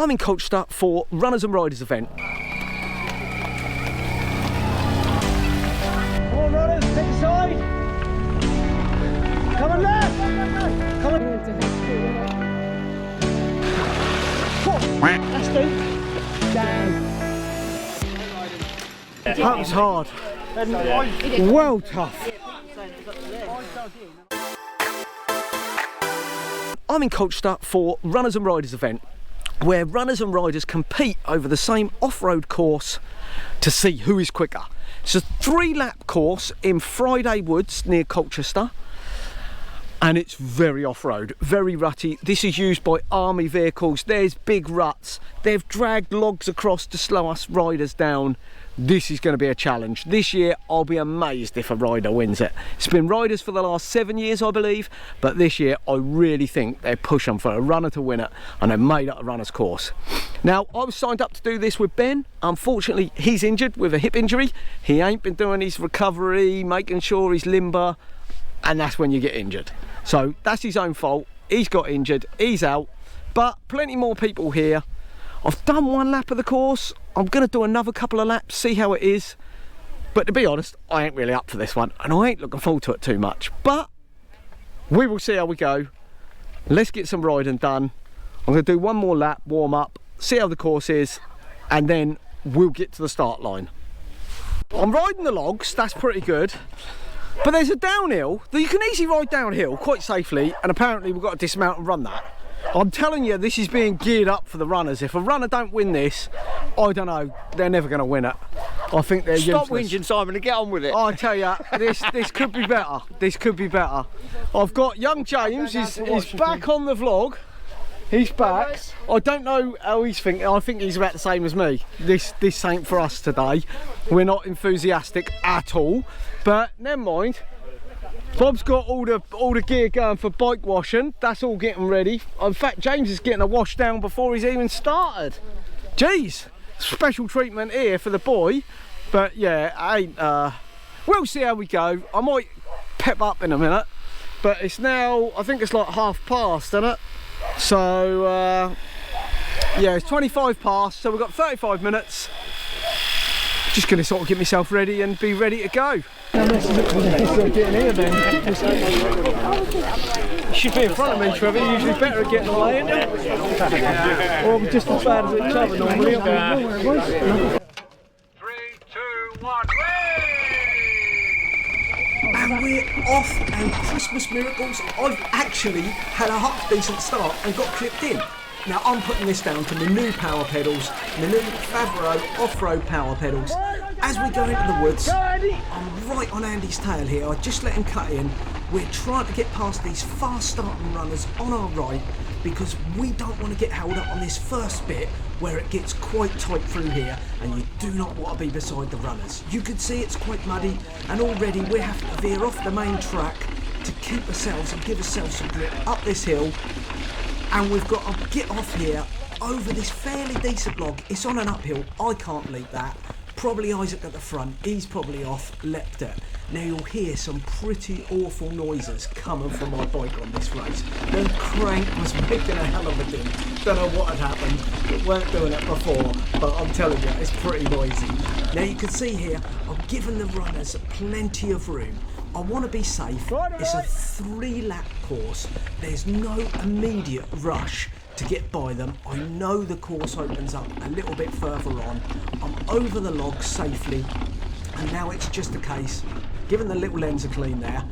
I'm in Colchester for Runners and Riders event. Come on, runners, take a side. Come on, left. Come on. That's deep. Down. That was hard. Well tough. I'm in Colchester for Runners and Riders event, where runners and riders compete over the same off-road course to see who is quicker. It's a 3-lap course in Friday Woods near Colchester, and it's very off-road, very rutty. This is used by army vehicles. There's big ruts. They've dragged logs across to slow us riders down. This is going to be a challenge. This year, I'll be amazed if a rider wins it. It's been riders for the last 7 years, I believe, but this year, I really think they're pushing for a runner to win it, and they made it a runner's course. Now, I was signed up to do this with Ben. Unfortunately, he's injured with a hip injury. He ain't been doing his recovery, making sure he's limber, and that's when you get injured. So that's his own fault. He's got injured, he's out, but plenty more people here. I've done 1 lap of the course. I'm going to do another couple of laps, see how it is. But to be honest, I ain't really up for this one, and I ain't looking forward to it too much. But we will see how we go. Let's get some riding done. I'm going to do 1 more lap, warm up, see how the course is, and then we'll get to the start line. I'm riding the logs, that's pretty good. But there's a downhill that you can easily ride downhill quite safely, and apparently we've got to dismount and run that. I'm telling you, this is being geared up for the runners. If a runner don't win this, I don't know, they're never going to win it. I think they're useless. Stop whinging, Simon, and get on with it. I tell you, this could be better. This could be better. I've got young James, he's back on the vlog. He's back. I don't know how he's thinking. I think he's about the same as me. This ain't for us today. We're not enthusiastic at all. But never mind. Bob's got all the gear going for bike washing. That's all getting ready. In fact, James is getting a wash down before he's even started. Jeez, special treatment here for the boy. But yeah, we'll see how we go. I might pep up in a minute. But it's now, I think it's like 1/2 isn't it? So yeah, it's 25 past, so we've got 35 minutes. Just gonna sort of get myself ready and be ready to go. You should be in front of me, Trevor. You're usually better at getting away, aren't you? Or I'm just as bad as each other normally. 3, 2, 1, And we're off, and Christmas miracles, I've actually had a half decent start and got clipped in. Now I'm putting this down to my new power pedals, my new Favreau off-road power pedals. As we go into the woods, I'm right on Andy's tail here. I just let him cut in. We're trying to get past these fast starting runners on our right because we don't want to get held up on this first bit where it gets quite tight through here, and you do not want to be beside the runners. You can see it's quite muddy, and already we're having to veer off the main track to keep ourselves and give ourselves some grip up this hill. And we've got to get off here over this fairly decent log. It's on an uphill, I can't leap that. Probably Isaac at the front, he's probably off, leapt it. Now you'll hear some pretty awful noises coming from my bike on this race. The crank was making a hell of a din. Don't know what had happened, we weren't doing it before, but I'm telling you, it's pretty noisy. Now you can see here, I've given the runners plenty of room. I want to be safe. It's a 3-lap course. There's no immediate rush to get by them. I know the course opens up a little bit further on. I'm over the logs safely, and now it's just a case, given the little lens are clean there,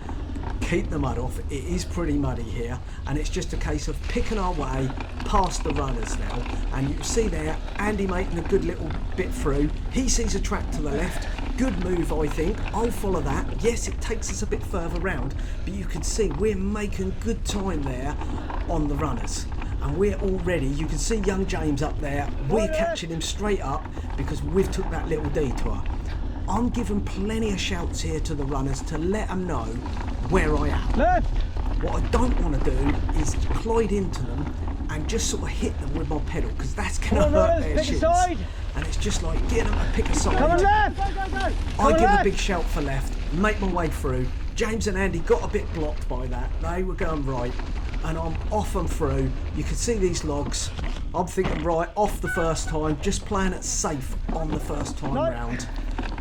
keep the mud off. It is pretty muddy here, and it's just a case of picking our way past the runners now. And you can see there, Andy making a good little bit through. He sees a track to the left. Good move, I think. I'll follow that. Yes, it takes us a bit further round, but you can see we're making good time there on the runners. And we're already, you can see young James up there, we're catching him straight up because we've took that little detour. I'm giving plenty of shouts here to the runners to let them know where I am. Left. What I don't want to do is glide into them and just sort of hit them with my pedal, because that's going to hurt their shins. And it's just like getting them to pick a side. Come on left. I give a big shout for left, make my way through. James and Andy got a bit blocked by that. They were going right. and I'm off and through. You can see these logs. I'm thinking, right, off the first time, just playing it safe on the first time round.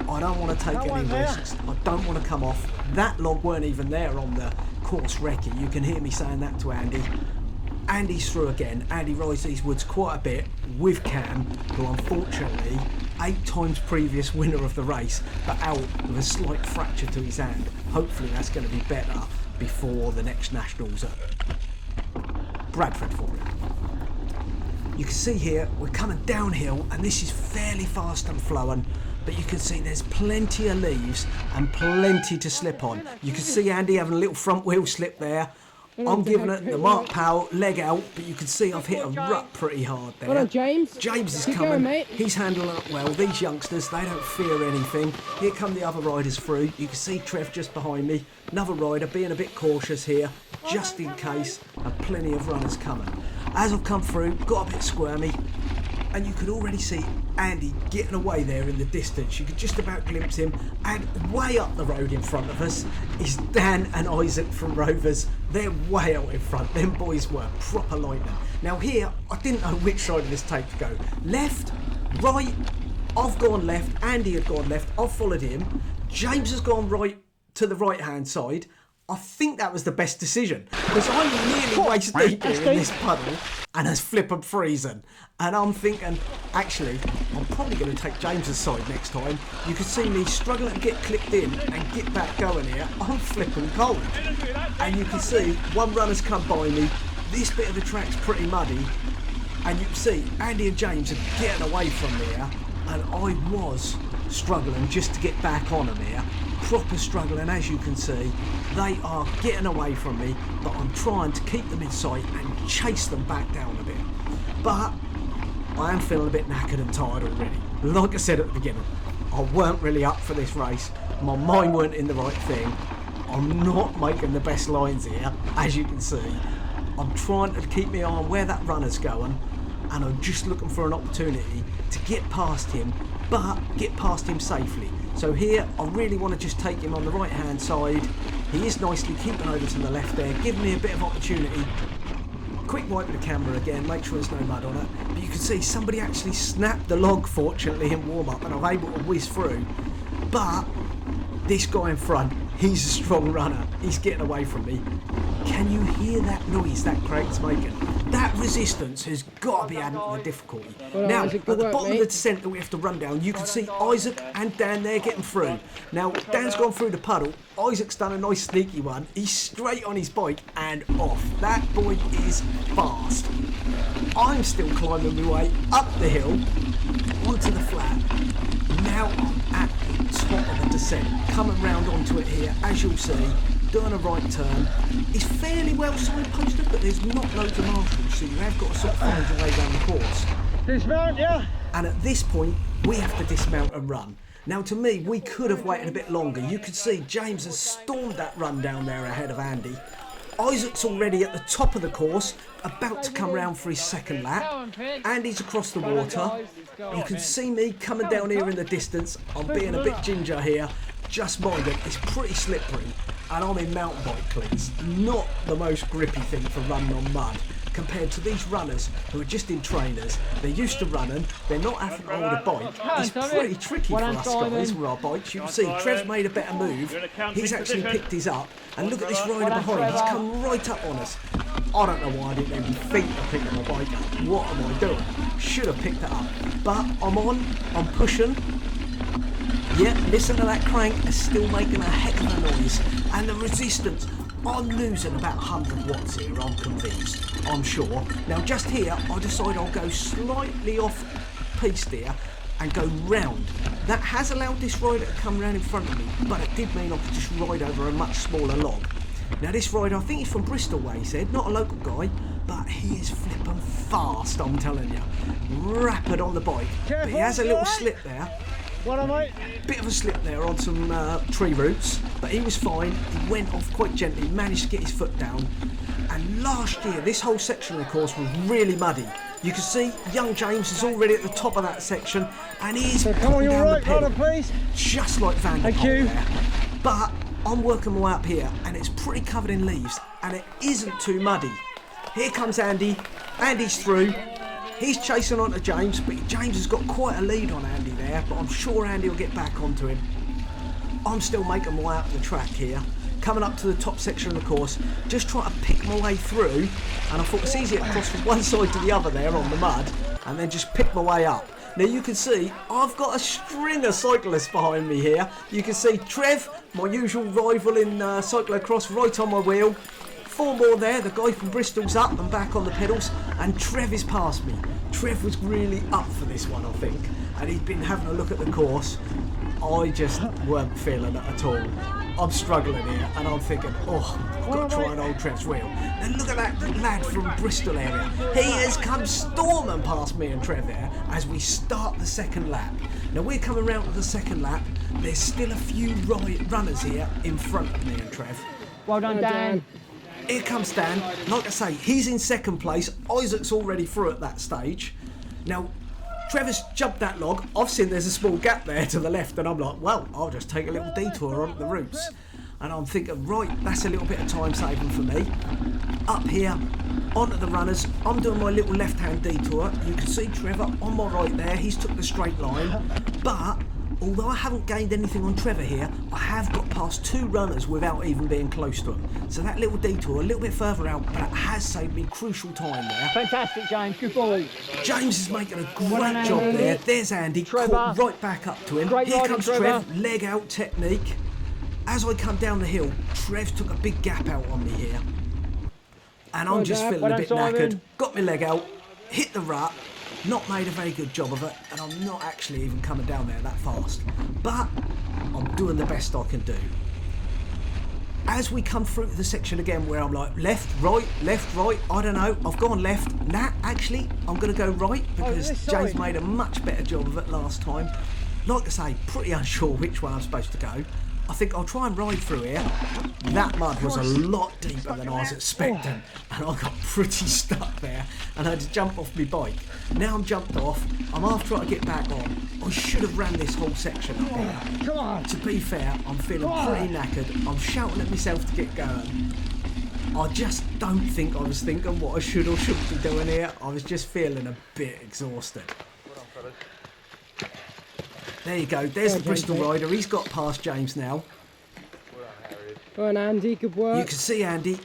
I don't want to take any risks. I don't want to come off. That log weren't even there on the course recce. You can hear me saying that to Andy. Andy's through again. Andy rides these woods quite a bit with Cam, who unfortunately 8 times previous winner of the race, but out with a slight fracture to his hand. Hopefully that's going to be better before the next nationals at Bradford for him. You can see here we're coming downhill, and this is fairly fast and flowing, but you can see there's plenty of leaves and plenty to slip on. You can see Andy having a little front wheel slip there. I'm giving it the Mark Powell leg out, but you can see I've hit a rut pretty hard there. Well done, James. James is Keep coming. going, mate. He's handling it well. These youngsters, they don't fear anything. Here come the other riders through. You can see Trev just behind me. Another rider being a bit cautious here, just in case, and plenty of runners coming. As I've come through, got a bit squirmy, and you could already see Andy getting away there in the distance. You could just about glimpse him, and way up the road in front of us is Dan and Isaac from Rovers. They're way out in front. Them boys were proper lightning. Now here, I didn't know which side of this tape to go. Left, right, I've gone left, Andy had gone left, I've followed him. James has gone right to the right hand side. I think that was the best decision, because I'm nearly waist deep here in this puddle and it's flippin' freezing. And I'm thinking, actually, I'm probably going to take James's side next time. You can see me struggling to get clipped in and get back going here. I'm flipping cold. And you can see one runner's come by me. This bit of the track's pretty muddy. And you can see Andy and James are getting away from me here. And I was struggling just to get back on them here. Proper struggling, as you can see. They are getting away from me, but I'm trying to keep them in sight and chase them back down a bit. But I am feeling a bit knackered and tired already. Like I said at the beginning, I weren't really up for this race. My mind weren't in the right thing. I'm not making the best lines here, as you can see. I'm trying to keep my eye on where that runner's going, and I'm just looking for an opportunity to get past him, but get past him safely. So here, I really want to just take him on the right hand side. He is nicely keeping over to the left there, giving me a bit of opportunity. Quick wipe of the camera again, make sure there's no mud on it. But you can see somebody actually snapped the log, fortunately, in warm up, and I'm able to whiz through. But this guy in front, he's a strong runner. He's getting away from me. Can you hear that noise that crank's making? That resistance has got to be adding to the difficulty. Now, at the bottom of the descent that we have to run down, you can see Isaac and Dan there getting through. Now, Dan's gone through the puddle. Isaac's done a nice sneaky one. He's straight on his bike and off. That boy is fast. I'm still climbing my way up the hill onto the flat. Now I'm at the top of the descent, coming round onto it here, as you'll see, doing a right turn. It's fairly well signposted, but there's not loads of marshals, so you have got to sort of find your way down the course. Dismount, yeah. And at this point, we have to dismount and run. Now, to me, we could have waited a bit longer. You could see James has stormed that run down there ahead of Andy. Isaac's already at the top of the course, about to come round for his second lap. Andy's across the water. You can see me coming down here in the distance. I'm being a bit ginger here. Just mind it, it's pretty slippery. And I'm in mountain bike cleats. Not the most grippy thing for running on mud, compared to these runners who are just in trainers. They're used to running, they're not having to hold a bike. It's pretty tricky for us guys with our bikes. You can see Trev's made a better move. He's actually picked his up. And look at this rider behind, he's come right up on us. I don't know why I didn't even think of picking my bike up. What am I doing? Should have picked it up. But I'm on, I'm pushing. Yeah, listen to that crank, it's still making a heck of a noise. And the resistance, I'm losing about 100 watts here, I'm convinced, I'm sure. Now just here, I decide I'll go slightly off piste here and go round. That has allowed this rider to come round in front of me, but it did mean I could just ride over a much smaller log. Now this rider, I think he's from Bristol way, he said, not a local guy, but he is flipping fast, I'm telling you. Rapid on the bike, but he has a little slip there. What am I? Bit of a slip there on some tree roots, but he was fine. He went off quite gently, managed to get his foot down. And last year, this whole section of the course was really muddy. You can see young James is already at the top of that section, and he's come on, you're right, pedal, please. just like Van der Thank you. there. But I'm working my way up here, and it's pretty covered in leaves, and it isn't too muddy. Here comes Andy. Andy's through. He's chasing on to James, but James has got quite a lead on Andy there, but I'm sure Andy will get back onto him. I'm still making my way up the track here, coming up to the top section of the course, just trying to pick my way through, and I thought it's easier to cross from one side to the other there on the mud, and then just pick my way up. Now you can see, I've got a string of cyclists behind me here. You can see Trev, my usual rival in Cyclocross, right on my wheel. 4 more there, the guy from Bristol's up and back on the pedals, and Trev is past me. Trev was really up for this one, I think, and he'd been having a look at the course. I just weren't feeling it at all. I'm struggling here, and I'm thinking, oh, I've got to try an old Trev's wheel. And look at that lad from Bristol area. He has come storming past me and Trev there as we start the second lap. Now we're coming round to the second lap. There's still a few runners here in front of me and Trev. Well done, Dan. Here comes Dan. Like I say, he's in second place. Isaac's already through at that stage. Now, Trevor's jumped that log. I've seen there's a small gap there to the left, and I'm like, well, I'll just take a little detour onto the routes. And I'm thinking, right, that's a little bit of time saving for me. Up here, onto the runners. I'm doing my little left-hand detour. You can see Trevor on my right there. He's took the straight line. But although I haven't gained anything on Trevor here, I have got past 2 runners without even being close to them. So that little detour, a little bit further out, but it has saved me crucial time there. Fantastic, James. Good boy. James is making a great job there. There's Andy, Trevor. caught right back up to him. Great Here riding, comes Trevor. Trev, leg out technique. As I come down the hill, Trev took a big gap out on me here. And I'm just feeling a bit knackered. Got my leg out, hit the rut. Not made a very good job of it, and I'm not actually even coming down there that fast. But I'm doing the best I can do. As we come through the section again where I'm like, left, right, I don't know, I've gone left. Nah, actually, I'm going to go right because James made a much better job of it last time. Like I say, pretty unsure which one I'm supposed to go. I think I'll try and ride through here. That mud was a lot deeper than I was expecting, and I got pretty stuck there, and I had to jump off my bike. Now I'm jumped off, I'm half trying to get back on. I should have ran this whole section up here. Come on. To be fair, I'm feeling pretty knackered. I'm shouting at myself to get going. I just don't think I was thinking what I should or shouldn't be doing here. I was just feeling a bit exhausted. There you go, there's the Bristol rider. He's got past James now. Go on, Andy, good work. You can see Andy.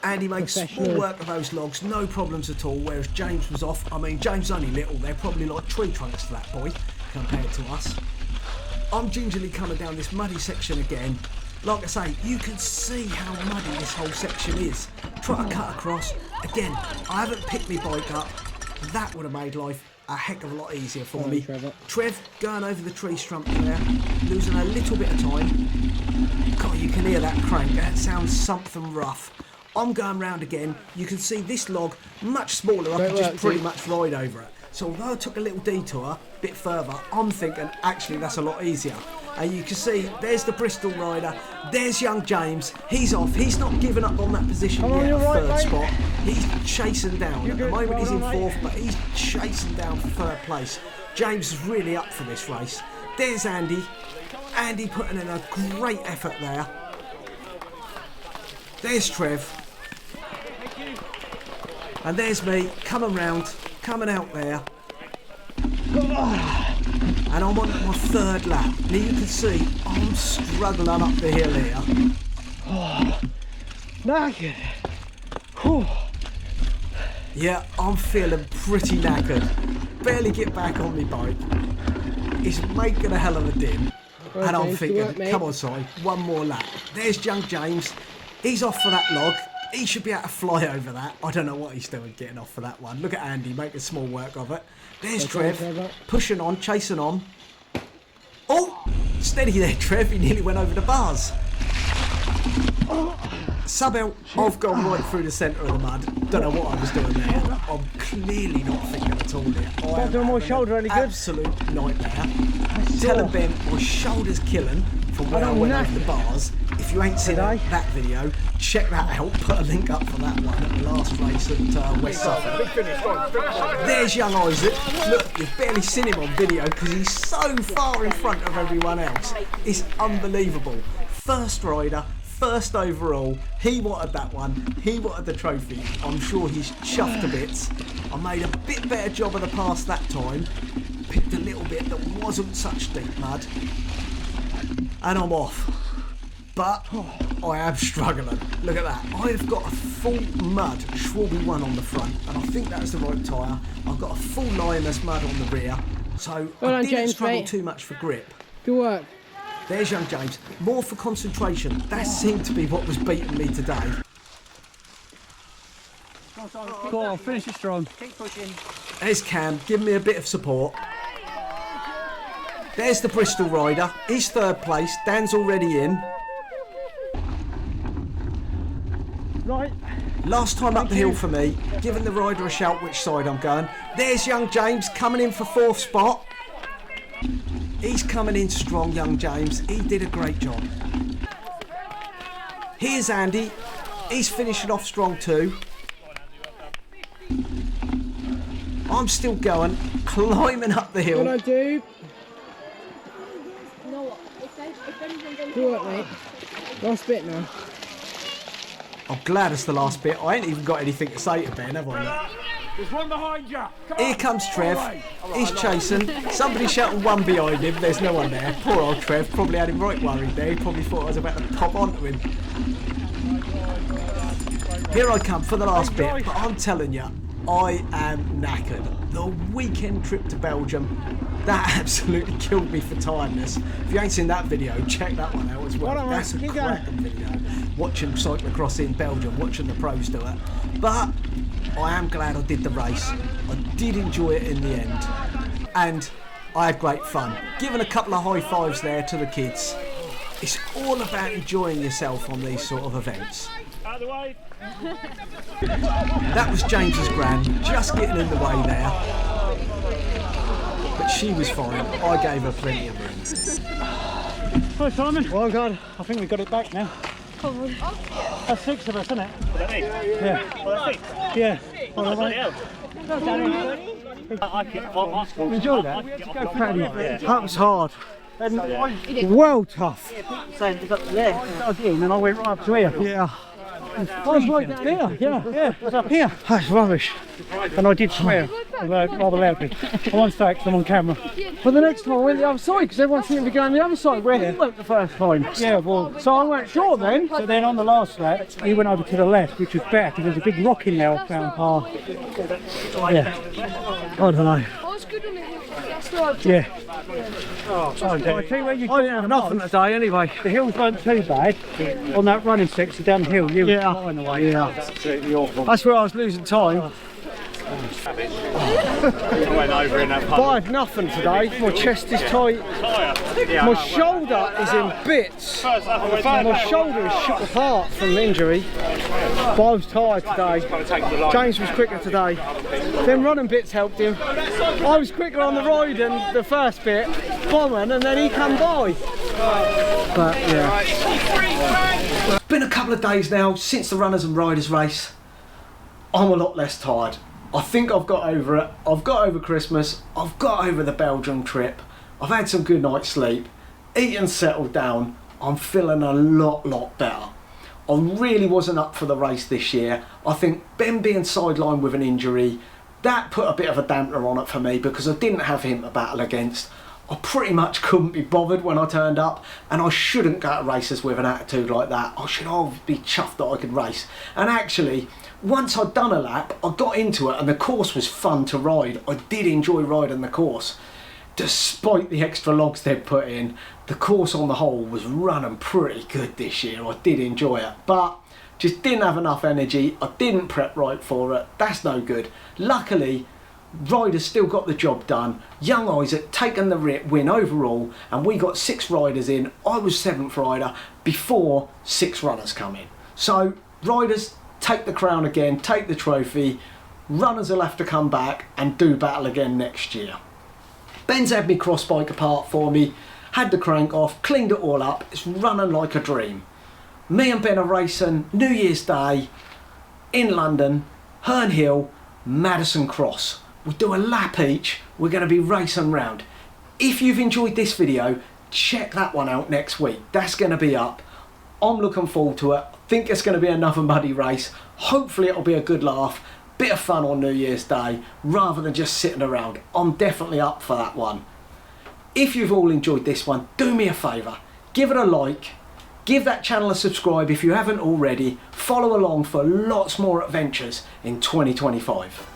Andy makes small work of those logs, no problems at all, whereas James was off. I mean, James is only little, they're probably like tree trunks to that boy, compared to us. I'm gingerly coming down this muddy section again. Like I say, you can see how muddy this whole section is. Try to cut across. Again, I haven't picked my bike up. That would have made life a heck of a lot easier for me. Trev going over the tree stump there, losing a little bit of time. God, you can hear that crank. That sounds something rough. I'm going round again. You can see this log, much smaller. I can just pretty much ride over it. So although I took a little detour, a bit further, I'm thinking actually that's a lot easier. And you can see there's the Bristol rider. There's young James. He's off. He's not giving up on that position yet, third spot. He's chasing down. At the moment he's in 4th, but he's chasing down for 3rd place. James is really up for this race. There's Andy. Andy putting in a great effort there. There's Trev. And there's me coming round, coming out there. And I'm on my 3rd lap. Now you can see I'm struggling up the hill here. Knackered. Yeah, I'm feeling pretty knackered. Barely get back on my bike. It's making a hell of a din. And I'm thinking, come on, Si, one more lap. There's young James. He's off for that log. He should be able to fly over that. I don't know what he's doing getting off for that one. Look at Andy making small work of it. There's Trev, pushing on, chasing on. Oh, steady there, Trev. He nearly went over the bars. Sub out, I've gone right through the centre of the mud. Don't know what I was doing there. I'm clearly not thinking at all there. Stop doing my shoulder any good? Absolute nightmare. Telling Ben my shoulder's killing from when I went over the bars. If you ain't seen that video, check that out. Put a link up for that one at the last race at West Suffolk. There's young Isaac. Look, you've barely seen him on video because he's so far in front of everyone else. It's unbelievable. First rider, first overall. He wanted that one. He wanted the trophy. I'm sure he's chuffed to bits. I made a bit better job of the pass that time. Picked a little bit that wasn't such deep mud. And I'm off. But I am struggling. Look at that. I have got a full mud Schwalbe 1 on the front, and I think that's the right tyre. I've got a full Lioness mud on the rear, so I didn't struggle too much for grip. Good work. There's young James. More for concentration. That seemed to be what was beating me today. Go on, finish it strong. Keep pushing. There's Cam, giving me a bit of support. There's the Bristol rider. He's third place. Dan's already in. Right. Last time up the hill for me, giving the rider a shout which side I'm going. There's young James coming in for fourth spot. He's coming in strong, young James. He did a great job. Here's Andy. He's finishing off strong too. I'm still going, climbing up the hill. What I do? Good work, mate. Last bit now. I'm glad it's the last bit. I ain't even got anything to say to Ben, have I? There's one behind you. Here comes Trev. He's chasing. Somebody shouting one behind him. There's no one there. Poor old Trev. Probably had him right worried there. He probably thought I was about to pop onto him. Here I come for the last bit. But I'm telling you, I am knackered. The weekend trip to Belgium, that absolutely killed me for tiredness. If you ain't seen that video, check that one out as well. That's a cracking video. Watching cyclocross in Belgium, watching the pros do it. But I am glad I did the race. I did enjoy it in the end. And I had great fun. Giving a couple of high fives there to the kids. It's all about enjoying yourself on these sort of events. Out of the way. That was James's gran, just getting in the way there. But she was fine. I gave her plenty of room. Hi Simon. Well done. I think we've got it back now. That's 6 of us, isn't it? Yeah. Well, that's it. Yeah. Well, Enjoy that. Go proud of you. That was hard. Well tough. So you got there. I did, and then I went right up to here. Yeah. I was right there, yeah. I was up here. That's rubbish. And I did swear, rather loudly. I won't say because I'm on camera. But the next time I went the other side, because everyone seemed to be going the other side where he went the first time. Yeah, well, so I weren't sure then. So then on the last lap, he went over to the left, which was better, because there's a big rock in there off down par. Yeah. I don't know. Yeah. I didn't have nothing today anyway. The hills weren't too bad. On that running section downhill, you were flying away. Yeah. That's where I was losing time. I went over in that But I had nothing today. My chest is tight. My shoulder is in bits. My shoulder is shook apart from the injury. But I was tired today. James was quicker today. Them running bits helped him. I was quicker on the ride than the first bit, bombing, and then he come by. But yeah. It's been a couple of days now since the runners and riders race. I'm a lot less tired. I think I've got over it. I've got over Christmas. I've got over the Belgium trip. I've had some good night's sleep. Eaten, settled down. I'm feeling a lot better. I really wasn't up for the race this year. I think Ben being sidelined with an injury, that put a bit of a dampener on it for me because I didn't have him to battle against. I pretty much couldn't be bothered when I turned up, and I shouldn't go to races with an attitude like that. I should always be chuffed that I could race. And actually, once I'd done a lap, I got into it and the course was fun to ride. I did enjoy riding the course. Despite the extra logs they'd put in, the course on the whole was running pretty good this year. I did enjoy it, but just didn't have enough energy. I didn't prep right for it. That's no good. Luckily, riders still got the job done. Young Isaac taken the win overall, and we got 6 riders in. I was 7th rider before 6 runners come in. So riders, take the crown again, take the trophy. Runners will have to come back and do battle again next year. Ben's had me cross bike apart for me, had the crank off, cleaned it all up. It's running like a dream. Me and Ben are racing New Year's Day in London, Herne Hill, Madison Cross. We'll do a lap each. We're going to be racing round. If you've enjoyed this video, check that one out next week. That's going to be up. I'm looking forward to it. I think it's going to be another muddy race. Hopefully it'll be a good laugh, bit of fun on New Year's Day rather than just sitting around. I'm definitely up for that one. If you've all enjoyed this one, do me a favour, give it a like, give that channel a subscribe if you haven't already, follow along for lots more adventures in 2025.